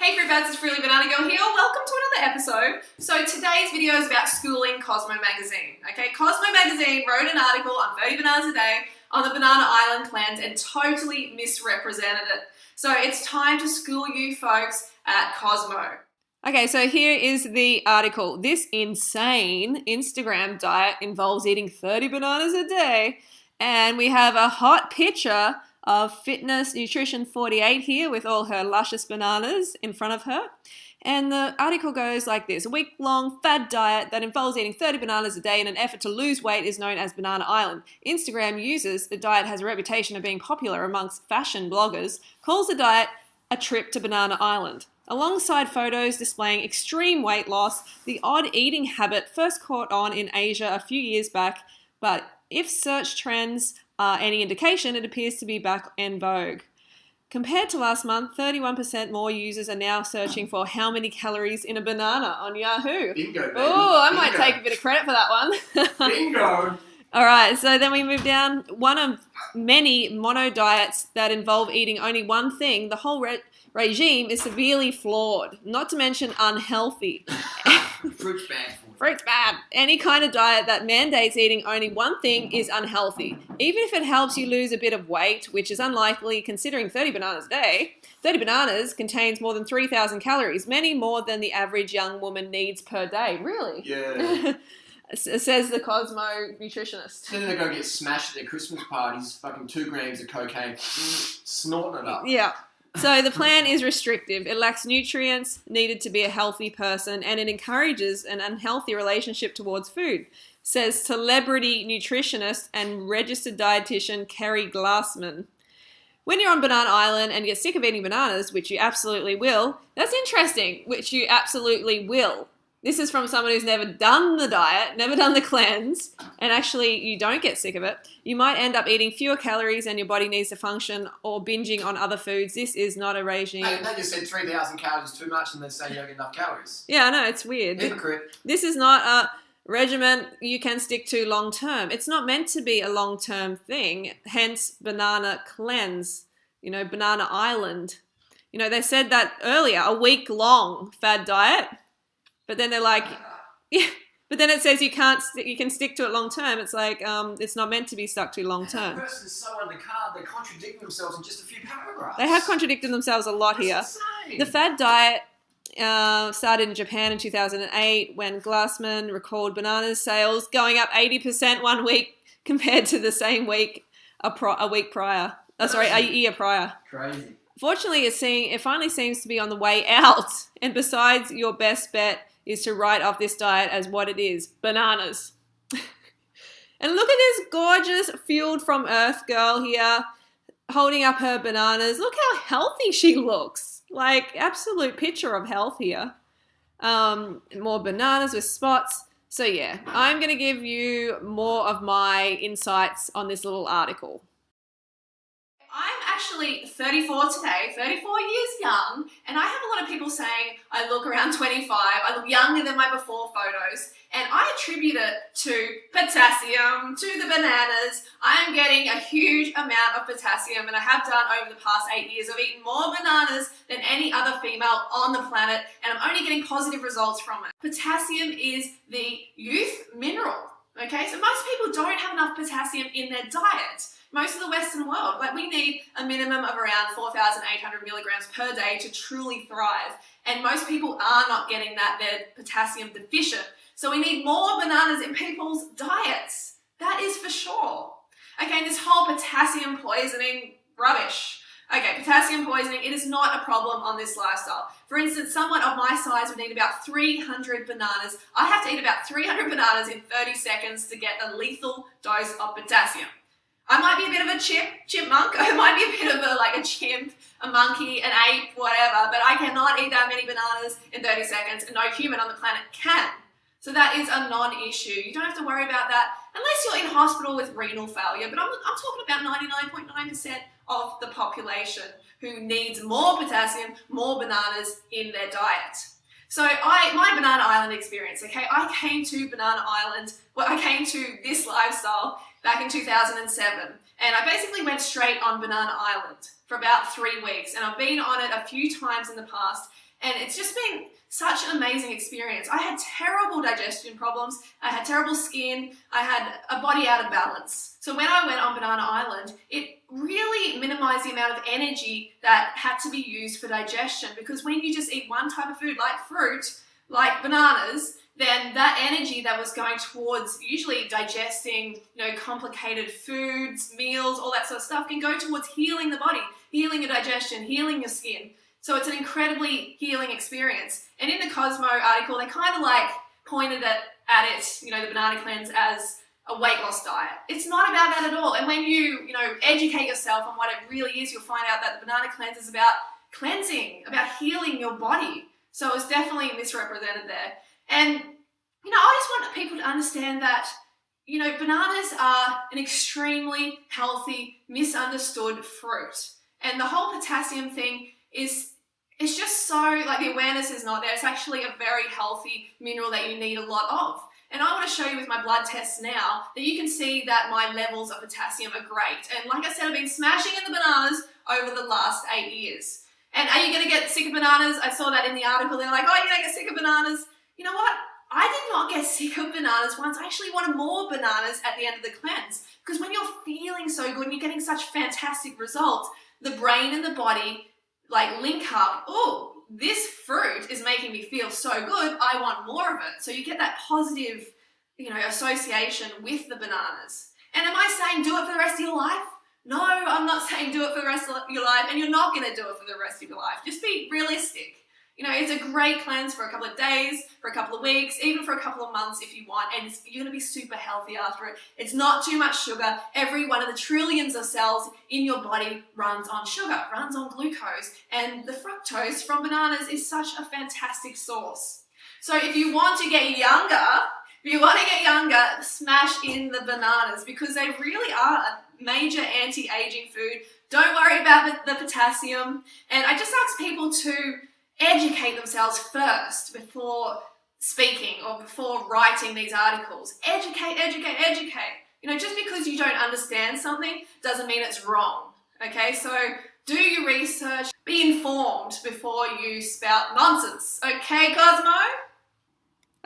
Hey Fruit Bats, it's Fruity Banana Girl here. Welcome to another episode. So today's video is about schooling Cosmo Magazine. Okay, Cosmo Magazine wrote an article on 30 bananas a day on the Banana Island cleanse and totally misrepresented it. So it's time to school you folks at Cosmo. Okay, so here is the article. This insane Instagram diet involves eating 30 bananas a day, and we have a hot picture of Fitness Nutrition 48 here with all her luscious bananas in front of her. And the article goes like this: a week-long fad diet that involves eating 30 bananas a day in an effort to lose weight is known as Banana Island. Instagram users, the diet has a reputation of being popular amongst fashion bloggers, calls the diet a trip to Banana Island. Alongside photos displaying extreme weight loss, the odd eating habit first caught on in Asia a few years back, but if search trends are any indication, it appears to be back in vogue. Compared to last month, 31% more users are now searching for how many calories in a banana on Yahoo. Bingo, baby. Oh, I might Bingo. take a bit of credit for that one. Bingo! All right, so then we move down. One of many mono diets that involve eating only one thing, the whole regime is severely flawed, not to mention unhealthy. Fruit's bad for you. Fruit's bad. Any kind of diet that mandates eating only one thing is unhealthy. Even if it helps you lose a bit of weight, which is unlikely considering 30 bananas a day, 30 bananas contains more than 3,000 calories, many more than the average young woman needs per day. Really? Yeah. Says the Cosmo nutritionist. Then they go get smashed at their Christmas parties, fucking 2 grams of cocaine, snorting it up. Yeah. So the plan is restrictive. It lacks nutrients needed to be a healthy person, and it encourages an unhealthy relationship towards food, says celebrity nutritionist and registered dietitian Kerry Glassman. When you're on Banana Island and get sick of eating bananas, which you absolutely will, that's interesting, which you absolutely will. This is from someone who's never done the diet, never done the cleanse, and actually you don't get sick of it. You might end up eating fewer calories and your body needs to function, or binging on other foods. This is not a regime. Hey, they just said 3,000 calories is too much and they say you don't get enough calories. Yeah, I know, it's weird. Hypocrite. This is not a regimen you can stick to long term. It's not meant to be a long term thing, hence banana cleanse, Banana Island. They said that earlier, a week long fad diet. But then they're like, yeah. But then it says you can stick to it long term. It's like it's not meant to be stuck to long term. That person is so undercarved, they're contradicting themselves in just a few paragraphs. They have contradicted themselves a lot here. Insane. The fad diet started in Japan in 2008 when Glassman recalled bananas sales going up 80% one week compared to the same week a week prior. A year prior. Crazy. Fortunately, it finally seems to be on the way out. And besides, your best bet is to write off this diet as what it is: bananas. And look at this gorgeous fueled from earth girl here holding up her bananas. Look how healthy she looks. Like, absolute picture of health here. More bananas with spots. So yeah, I'm going to give you more of my insights on this little article. I'm actually 34 today, 34 years young, and I have a lot of people saying I look around 25, I look younger than my before photos, and I attribute it to potassium, to the bananas. I am getting a huge amount of potassium, and I have done over the past 8 years. I've eaten more bananas than any other female on the planet, and I'm only getting positive results from it. Potassium is the youth mineral, okay? So most people don't have enough potassium in their diet. Most of the Western world, we need a minimum of around 4,800 milligrams per day to truly thrive. And most people are not getting that, they're potassium deficient. So we need more bananas in people's diets. That is for sure. Okay, this whole potassium poisoning rubbish. Okay, potassium poisoning, it is not a problem on this lifestyle. For instance, someone of my size would need about 300 bananas. I have to eat about 300 bananas in 30 seconds to get a lethal dose of potassium. I might be a bit of a chipmunk. I might be a bit of a chimp, a monkey, an ape, whatever, but I cannot eat that many bananas in 30 seconds, and no human on the planet can. So that is a non-issue. You don't have to worry about that unless you're in hospital with renal failure, but I'm talking about 99.9% of the population who needs more potassium, more bananas in their diet. So my Banana Island experience, okay, I came to this lifestyle back in 2007, and I basically went straight on Banana Island for about 3 weeks, and I've been on it a few times in the past, and it's just been such an amazing experience. I had terrible digestion problems, I had terrible skin, I had a body out of balance. So when I went on Banana Island, it really minimized the amount of energy that had to be used for digestion, because when you just eat one type of food like fruit, like bananas, then that energy that was going towards usually digesting, complicated foods, meals, all that sort of stuff can go towards healing the body, healing your digestion, healing your skin. So it's an incredibly healing experience. And in the Cosmo article, they kind of like pointed at it, the banana cleanse as a weight loss diet. It's not about that at all. And when you, educate yourself on what it really is, you'll find out that the banana cleanse is about cleansing, about healing your body. So it's definitely misrepresented there. And, I just want people to understand that, bananas are an extremely healthy, misunderstood fruit. And the whole potassium thing it's just so, like, the awareness is not there. It's actually a very healthy mineral that you need a lot of. And I want to show you with my blood tests now that you can see that my levels of potassium are great. And like I said, I've been smashing in the bananas over the last 8 years. And are you going to get sick of bananas? I saw that in the article. They're like, oh, you're going to get sick of bananas. You know what? I did not get sick of bananas once. I actually wanted more bananas at the end of the cleanse. Because when you're feeling so good and you're getting such fantastic results, the brain and the body link up. Oh, this fruit is making me feel so good. I want more of it. So you get that positive, association with the bananas. And am I saying do it for the rest of your life? No, I'm not saying do it for the rest of your life, and you're not going to do it for the rest of your life. Just be realistic. It's a great cleanse for a couple of days, for a couple of weeks, even for a couple of months if you want, and you're going to be super healthy after it. It's not too much sugar. Every one of the trillions of cells in your body runs on sugar, runs on glucose, and the fructose from bananas is such a fantastic source. So if you want to get younger, smash in the bananas, because they really are a major anti-aging food. Don't worry about the potassium. And I just ask people to educate themselves first before speaking or before writing these articles. Educate. Just because you don't understand something doesn't mean it's wrong. Okay, so do your research, be informed before you spout nonsense. Okay, Cosmo?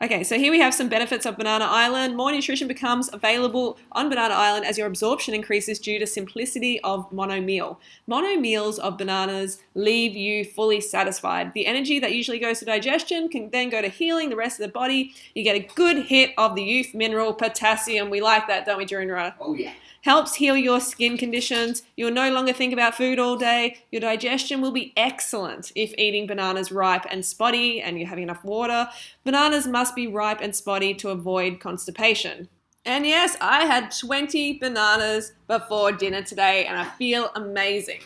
Okay, so here we have some benefits of Banana Island. More nutrition becomes available on Banana Island as your absorption increases due to simplicity of mono meal. Mono meals of bananas leave you fully satisfied. The energy that usually goes to digestion can then go to healing the rest of the body. You get a good hit of the youth mineral potassium. We like that, don't we, Junior? Oh, yeah. Helps heal your skin conditions. You'll no longer think about food all day. Your digestion will be excellent if eating bananas ripe and spotty and you're having enough water. Bananas must be ripe and spotty to avoid constipation. And yes, I had 20 bananas before dinner today and I feel amazing.